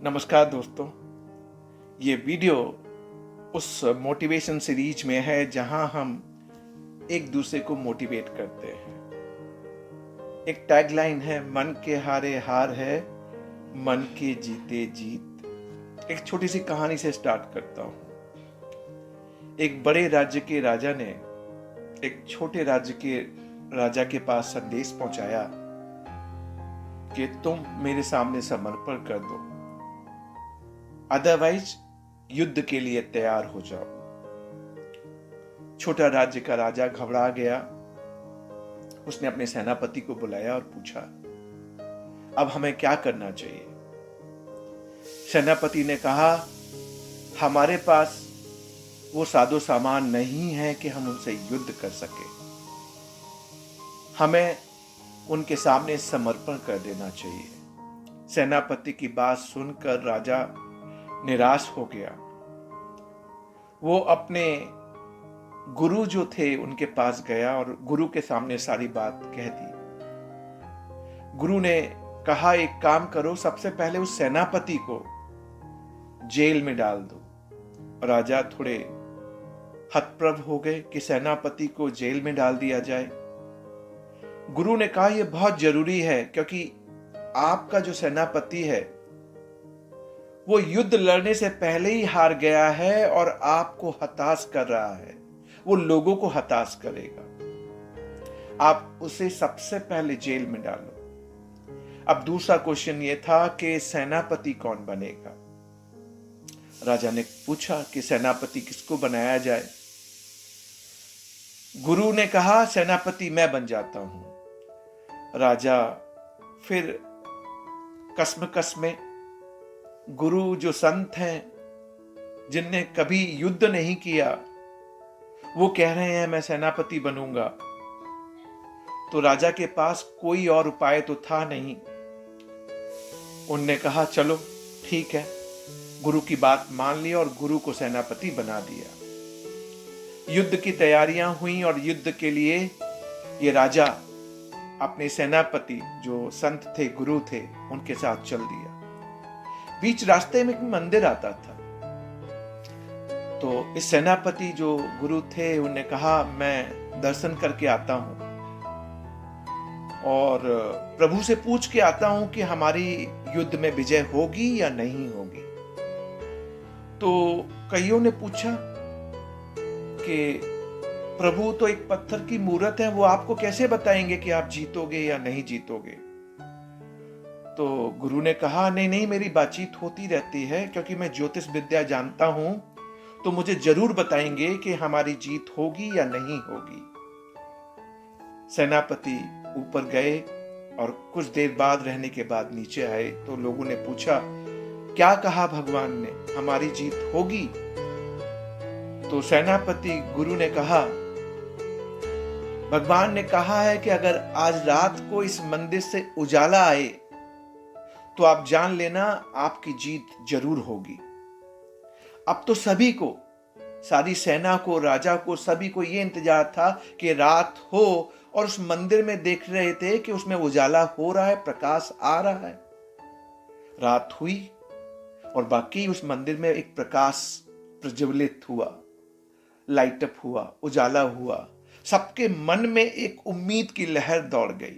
नमस्कार दोस्तों। ये वीडियो उस मोटिवेशन सीरीज में है जहां हम एक दूसरे को मोटिवेट करते हैं। एक टैगलाइन है, मन के हारे हार है, मन के जीते जीत। एक छोटी सी कहानी से स्टार्ट करता हूं। एक बड़े राज्य के राजा ने एक छोटे राज्य के राजा के पास संदेश पहुंचाया कि तुम मेरे सामने समर्पण कर दो, अदरवाइज युद्ध के लिए तैयार हो जाओ। छोटा राज्य का राजा घबरा गया। उसने अपने सेनापति को बुलाया और पूछा, अब हमें क्या करना चाहिए? सेनापति ने कहा, हमारे पास वो साजो सामान नहीं है कि हम उनसे युद्ध कर सके। हमें उनके सामने समर्पण कर देना चाहिए। सेनापति की बात सुनकर राजा निराश हो गया। वो अपने गुरु जो थे उनके पास गया और गुरु के सामने सारी बात कह दी। गुरु ने कहा, एक काम करो, सबसे पहले उस सेनापति को जेल में डाल दो। राजा थोड़े हतप्रभ हो गए कि सेनापति को जेल में डाल दिया जाए। गुरु ने कहा, यह बहुत जरूरी है क्योंकि आपका जो सेनापति है वो युद्ध लड़ने से पहले ही हार गया है और आपको हताश कर रहा है। वो लोगों को हताश करेगा। आप उसे सबसे पहले जेल में डालो। अब दूसरा क्वेश्चन ये था कि सेनापति कौन बनेगा? राजा ने पूछा कि सेनापति किसको बनाया जाए? गुरु ने कहा, सेनापति मैं बन जाता हूं। राजा फिर कसम गुरु जो संत हैं जिनने कभी युद्ध नहीं किया, वो कह रहे हैं मैं सेनापति बनूंगा। तो राजा के पास कोई और उपाय तो था नहीं। उनने कहा, चलो ठीक है। गुरु की बात मान ली और गुरु को सेनापति बना दिया। युद्ध की तैयारियां हुई और युद्ध के लिए ये राजा अपने सेनापति जो संत थे, गुरु थे, उनके साथ चल दिया। बीच रास्ते में एक मंदिर आता था। तो इस सेनापति जो गुरु थे उन्होंने कहा, मैं दर्शन करके आता हूं और प्रभु से पूछ के आता हूं कि हमारी युद्ध में विजय होगी या नहीं होगी। तो कईयों ने पूछा कि प्रभु तो एक पत्थर की मूर्त है, वो आपको कैसे बताएंगे कि आप जीतोगे या नहीं जीतोगे? तो गुरु ने कहा, नहीं, मेरी बातचीत होती रहती है क्योंकि मैं ज्योतिष विद्या जानता हूं, तो मुझे जरूर बताएंगे कि हमारी जीत होगी या नहीं होगी। सेनापति ऊपर गए और कुछ देर बाद रहने के बाद नीचे आए तो लोगों ने पूछा, क्या कहा भगवान ने, हमारी जीत होगी? तो सेनापति गुरु ने कहा, भगवान ने कहा है कि अगर आज रात को इस मंदिर से उजाला आए तो आप जान लेना आपकी जीत जरूर होगी। अब तो सभी को, सारी सेना को, राजा को, सभी को यह इंतजार था कि रात हो और उस मंदिर में देख रहे थे कि उसमें उजाला हो रहा है, प्रकाश आ रहा है। रात हुई और बाकी उस मंदिर में एक प्रकाश प्रज्वलित हुआ, लाइट अप हुआ, उजाला हुआ। सबके मन में एक उम्मीद की लहर दौड़ गई।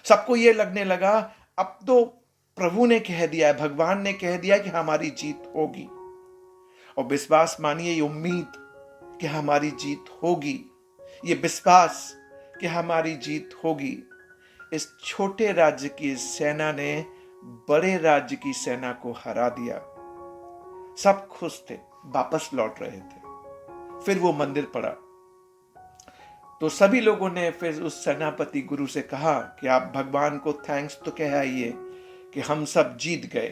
सबको यह लगने लगा, अब तो प्रभु ने कह दिया है, भगवान ने कह दिया कि हमारी जीत होगी। और विश्वास मानिए, ये उम्मीद कि हमारी जीत होगी, ये विश्वास कि हमारी जीत होगी, इस छोटे राज्य की सेना ने बड़े राज्य की सेना को हरा दिया। सब खुश थे, वापस लौट रहे थे। फिर वो मंदिर पड़ा तो सभी लोगों ने फिर उस सेनापति गुरु से कहा कि आप भगवान को थैंक्स तो कहइए कि हम सब जीत गए।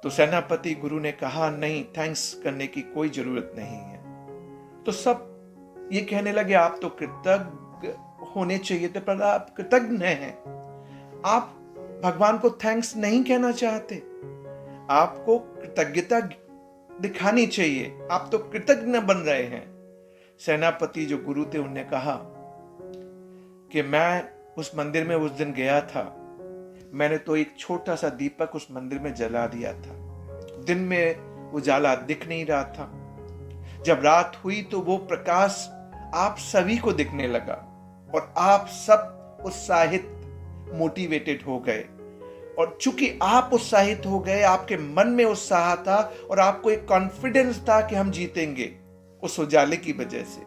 तो सेनापति गुरु ने कहा, नहीं, थैंक्स करने की कोई जरूरत नहीं है। तो सब ये कहने लगे, आप तो कृतज्ञ होने चाहिए थे, पर आप कृतज्ञ हैं। आप भगवान को थैंक्स नहीं कहना चाहते, आपको कृतज्ञता दिखानी चाहिए, आप तो कृतज्ञ बन रहे हैं। सेनापति जो गुरु थे उन्होंने कहा कि मैं उस मंदिर में उस दिन गया था, मैंने तो एक छोटा सा दीपक उस मंदिर में जला दिया था। दिन में उजाला दिख नहीं रहा था। जब रात हुई तो वो प्रकाश आप सभी को दिखने लगा और आप सब उत्साहित, मोटिवेटेड हो गए। और चूंकि आप उत्साहित हो गए, आपके मन में उत्साह था और आपको एक कॉन्फिडेंस था कि हम जीतेंगे, उस उजाले की वजह से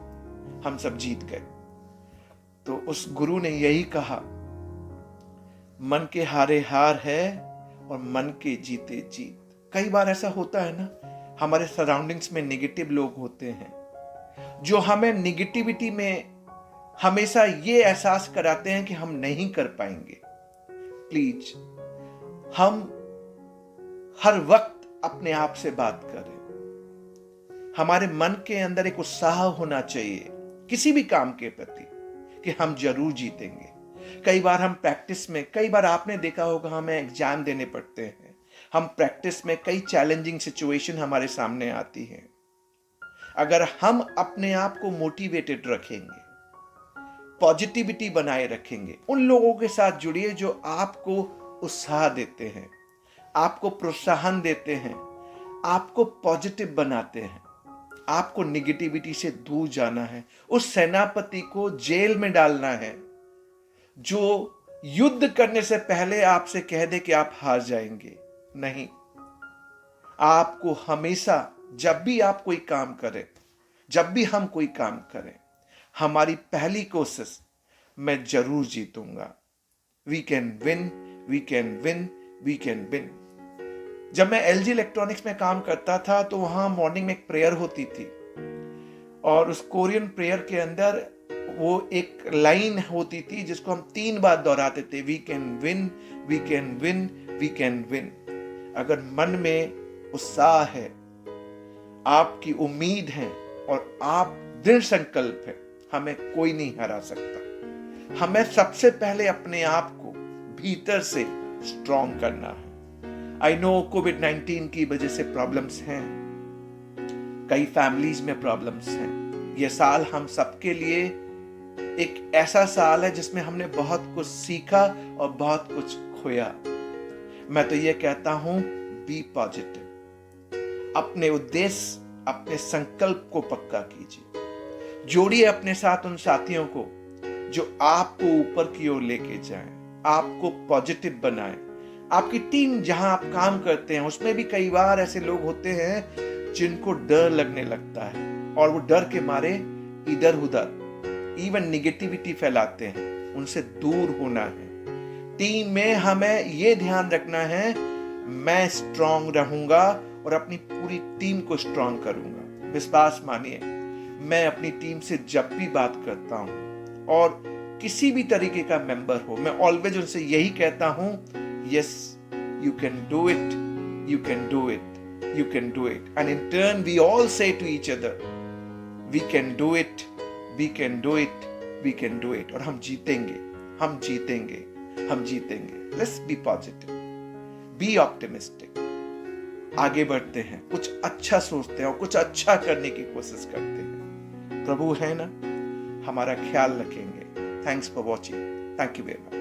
हम सब जीत गए। तो उस गुरु ने यही कहा, मन के हारे हार है और मन के जीते जीत। कई बार ऐसा होता है ना, हमारे सराउंडिंग्स में नेगेटिव लोग होते हैं जो हमें निगेटिविटी में हमेशा ये एहसास कराते हैं कि हम नहीं कर पाएंगे। प्लीज हम हर वक्त अपने आप से बात करें। हमारे मन के अंदर एक उत्साह होना चाहिए किसी भी काम के प्रति कि हम जरूर जीतेंगे। कई बार हम प्रैक्टिस में, कई बार आपने देखा होगा हमें एग्जाम देने पड़ते हैं, हम प्रैक्टिस में कई चैलेंजिंग सिचुएशन हमारे सामने आती है। अगर हम अपने आप को मोटिवेटेड रखेंगे, पॉजिटिविटी बनाए रखेंगे, उन लोगों के साथ जुड़िए जो आपको उत्साह देते हैं, आपको प्रोत्साहन देते हैं, आपको पॉजिटिव बनाते हैं। आपको निगेटिविटी से दूर जाना है। उस सेनापति को जेल में डालना है जो युद्ध करने से पहले आपसे कह दे कि आप हार जाएंगे। नहीं, आपको हमेशा जब भी आप कोई काम करें, जब भी हम कोई काम करें, हमारी पहली कोशिश, मैं जरूर जीतूंगा। We can win, we can win, we can win. जब मैं LG इलेक्ट्रॉनिक्स में काम करता था तो वहां मॉर्निंग में एक प्रेयर होती थी और उस कोरियन प्रेयर के अंदर वो एक लाइन होती थी जिसको हम 3 बार दोहराते थे, we can win, we can win, we can win. अगर मन में उत्साह है, आपकी उम्मीद है और आप दृढ़ संकल्प है, हमें कोई नहीं हरा सकता। हमें सबसे पहले अपने आप को भीतर से स्ट्रॉन्ग करना है। आई नो कोविड-19 की वजह से प्रॉब्लम्स हैं, कई फैमिलीज में प्रॉब्लम्स हैं। यह साल हम सबके लिए एक ऐसा साल है जिसमें हमने बहुत कुछ सीखा और बहुत कुछ खोया। मैं तो यह कहता हूं, बी पॉजिटिव। अपने उद्देश्य, अपने संकल्प को पक्का कीजिए। जोड़िए अपने साथ उन साथियों को जो आपको ऊपर की ओर लेके जाएं, आपको पॉजिटिव बनाएं। आपकी टीम जहां आप काम करते हैं उसमें भी कई बार ऐसे लोग होते हैं जिनको डर लगने लगता है और वो डर के मारे इधर उधर इवन निगेटिविटी फैलाते हैं। उनसे दूर होना है। टीम में हमें ये ध्यान रखना है, मैं स्ट्रांग रहूंगा और अपनी पूरी टीम को स्ट्रांग करूंगा। विश्वास मानिए, मैं अपनी टीम से जब भी बात करता हूं और किसी भी तरीके का मेंबर हो, मैं ऑलवेज उनसे यही कहता हूं, yes, you can do it, you can do it, you can do it. And in turn, we all say to each other, we can do it, we can do it, we can do it. और हम जीतेंगे, हम जीतेंगे, हम जीतेंगे। Let's be positive, be optimistic. आगे बढ़ते हैं, कुछ अच्छा सोचते हैं और कुछ अच्छा करने की कोशिश करते हैं। प्रभु है ना, हमारा ख्याल रखेंगे। Thanks for watching. Thank you very much.